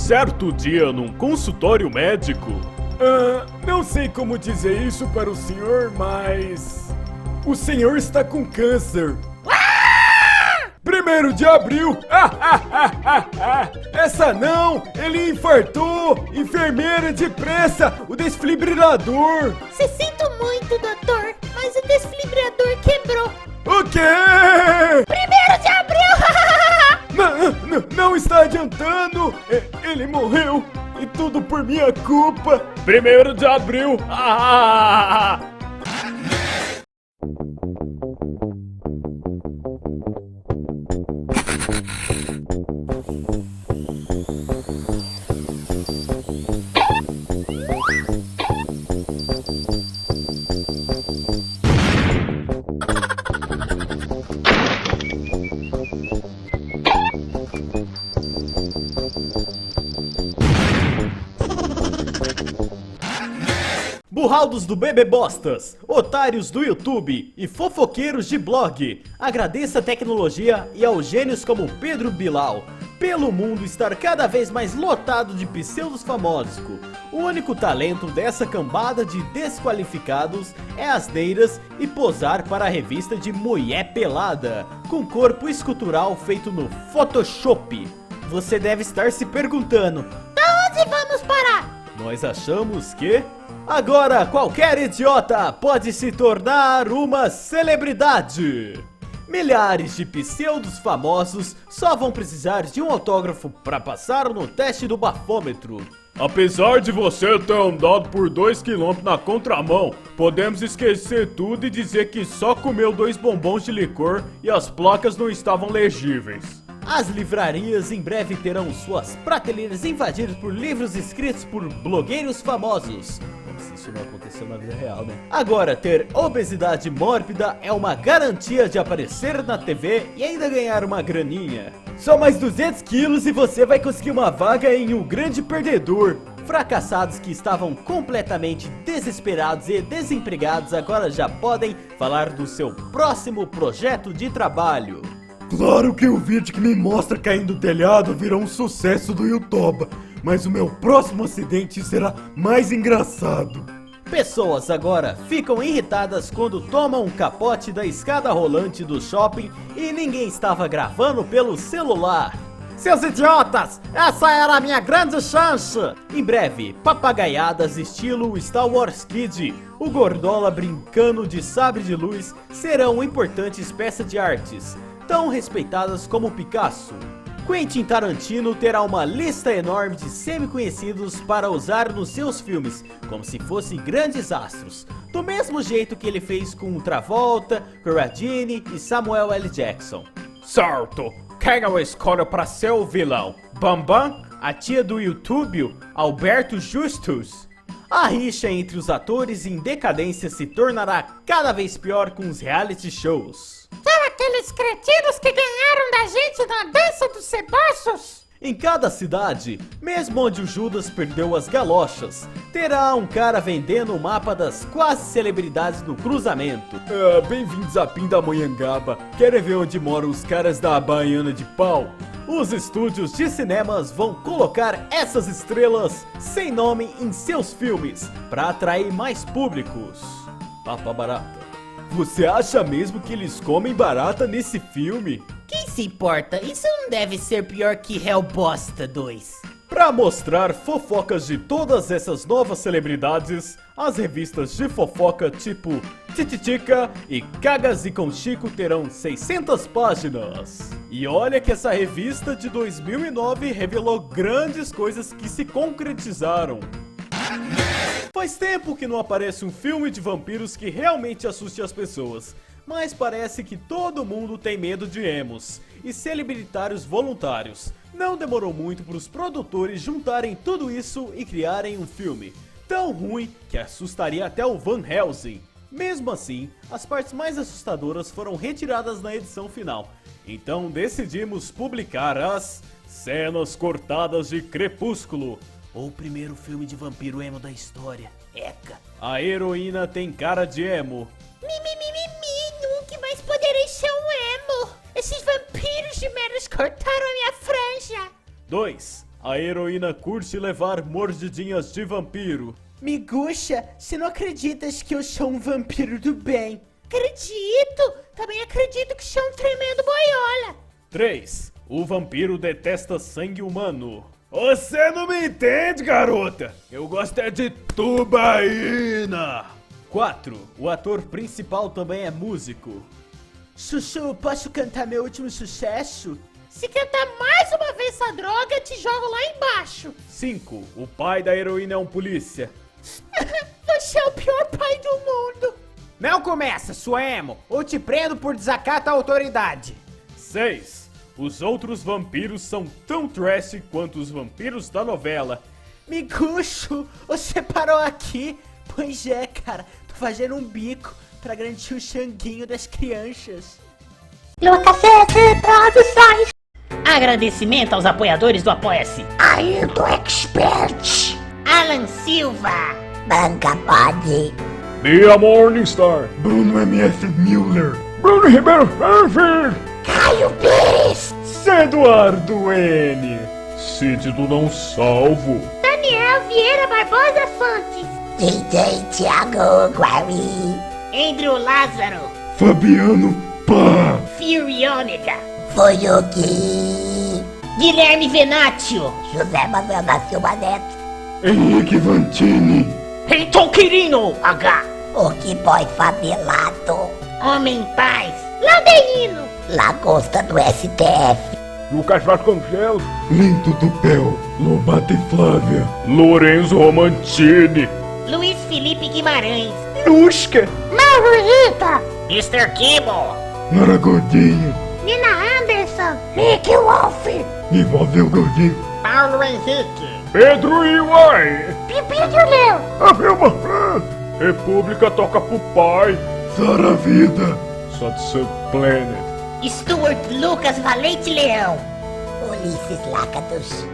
Certo dia, num consultório médico... Não sei como dizer isso para o senhor, mas... o senhor está com câncer. 1º de abril! Essa não! Ele infartou! Enfermeira, depressa! O desfibrilador! Sinto muito, doutor, mas o desfibrilador quebrou. O quê? 1º de abril! Não está adiantando! Ele morreu! E tudo por minha culpa! 1º de abril! Burraldos do Bebebostas, otários do YouTube e fofoqueiros de blog, agradeça a tecnologia e aos gênios como Pedro Bilal, pelo mundo estar cada vez mais lotado de pseudos famosos. O único talento dessa cambada de desqualificados é asneiras e posar para a revista de mulher pelada, com corpo escultural feito no Photoshop. Você deve estar se perguntando, Da onde vamos parar? nós achamos que... agora qualquer idiota pode se tornar uma celebridade. Milhares de pseudos famosos só vão precisar de um autógrafo para passar no teste do bafômetro. Apesar de você ter andado por 2 km na contramão, podemos esquecer tudo e dizer que só comeu 2 bombons de licor e as placas não estavam legíveis. As livrarias em breve terão suas prateleiras invadidas por livros escritos por blogueiros famosos. Como se isso não aconteceu na vida real, né? Agora, ter obesidade mórbida é uma garantia de aparecer na TV e ainda ganhar uma graninha. Só mais 200 quilos e você vai conseguir uma vaga em O Grande Perdedor. Fracassados que estavam completamente desesperados e desempregados agora já podem falar do seu próximo projeto de trabalho. Claro que o vídeo que me mostra caindo do telhado virou um sucesso do YouTube, mas o meu próximo acidente será mais engraçado. Pessoas agora ficam irritadas quando tomam um capote da escada rolante do shopping e ninguém estava gravando pelo celular. Seus idiotas, essa era a minha grande chance! Em breve, papagaiadas estilo Star Wars Kid, o Gordola brincando de sabre de luz serão importantes peças de artes, tão respeitadas como Picasso. Quentin Tarantino terá uma lista enorme de semi-conhecidos para usar nos seus filmes, como se fossem grandes astros, do mesmo jeito que ele fez com Travolta, Corradini e Samuel L. Jackson. Certo, quem eu escolho para ser o vilão? Bambam? A tia do YouTube, Alberto Justus? A rixa entre os atores em decadência se tornará cada vez pior com os reality shows. São aqueles cretinos que ganharam da gente na dança dos cebosos? Em cada cidade, mesmo onde o Judas perdeu as galochas, terá um cara vendendo o mapa das quase celebridades do cruzamento. Bem-vindos a Pindamonhangaba. Querem ver onde moram os caras da Baiana de Pau? Os estúdios de cinemas vão colocar essas estrelas sem nome em seus filmes para atrair mais públicos. Papa barata. Você acha mesmo que eles comem barata nesse filme? Quem se importa? Isso não deve ser pior que Hellbosta 2. Para mostrar fofocas de todas essas novas celebridades, as revistas de fofoca tipo Tititica e Cagas e com Chico terão 600 páginas. E olha que essa revista de 2009 revelou grandes coisas que se concretizaram. Faz tempo que não aparece um filme de vampiros que realmente assuste as pessoas, mas parece que todo mundo tem medo de emos e celebritários voluntários. Não demorou muito para os produtores juntarem tudo isso e criarem um filme tão ruim que assustaria até o Van Helsing. Mesmo assim, as partes mais assustadoras foram retiradas na edição final, então decidimos publicar as cenas cortadas de Crepúsculo, o primeiro filme de vampiro emo da história. Eca! A heroína tem cara de emo. Nunca mais poderei ser um emo. Esses vampiros de menos cortaram a minha franja. 2. A heroína curte levar mordidinhas de vampiro. Miguxa, você não acreditas que eu sou um vampiro do bem? Acredito! Também acredito que sou um tremendo boiola. 3. O vampiro detesta sangue humano. Você não me entende, garota. Eu gosto é de tubaína. 4. O ator principal também é músico. Sussu, posso cantar meu último sucesso? Se cantar mais uma vez essa droga, te jogo lá embaixo. 5. O pai da heroína é um polícia. Você é o pior pai do mundo. Não começa, sua emo, ou te prendo por desacato à autoridade. 6. Os outros vampiros são tão trash quanto os vampiros da novela. Miguxo, você parou aqui? Pois é, cara, tô fazendo um bico pra garantir o xanguinho das crianças. Lucas Produções. Agradecimento aos apoiadores do Apoia-se. Ailton Expert. Alan Silva. Banca Pode. Bia Morningstar. Bruno MS Müller. Bruno Ribeiro Ferver. Caio Pires. Eduardo N. Cid do Não Salvo. Daniel Vieira Barbosa Fontes. DJ Thiago Guari. Andrew Lázaro. Fabiano Pá. Furiônica. Fuyuki. Guilherme Venatio. José Manuel da Silva Neto. Henrique Vantini. Heitor Quirino. H. O que boy favelado. Homem Paz. Laudeino. Lagosta do STF. Lucas Vasconcelos. Lindo do Pel. Lobato e Flávia. Lorenzo Romantini. Luiz Felipe Guimarães. Lusca. Mauro Rita. Mr. Kibo. Nara Gordinho. Nina Anderson. Nick Wolf. Envolveu Gordinho. Paulo Henrique. Pedro Iwai. Pipi de Leo. A Vilma. República toca pro pai. Sara Vida. Sunset Planet. Stuart Lucas Valente Leão. Ulisses Lácados.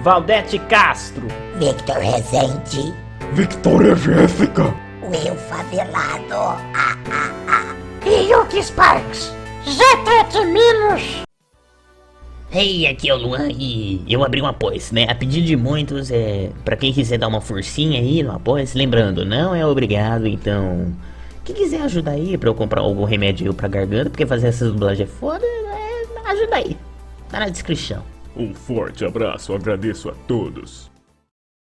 Valdete Castro. Victor Rezende. Victoria Jéssica. Will Favelado. E Yuki Sparks. G3 Milos. Hey, aqui é o Luan e eu abri um Apoia-se, né? A pedido de muitos, pra quem quiser dar uma forcinha aí no Apoia-se, lembrando, não é obrigado, então... Quem quiser ajudar aí pra eu comprar algum remédio pra garganta, porque fazer essa dublagem é foda, ajuda aí. Tá na descrição. Um forte abraço, agradeço a todos.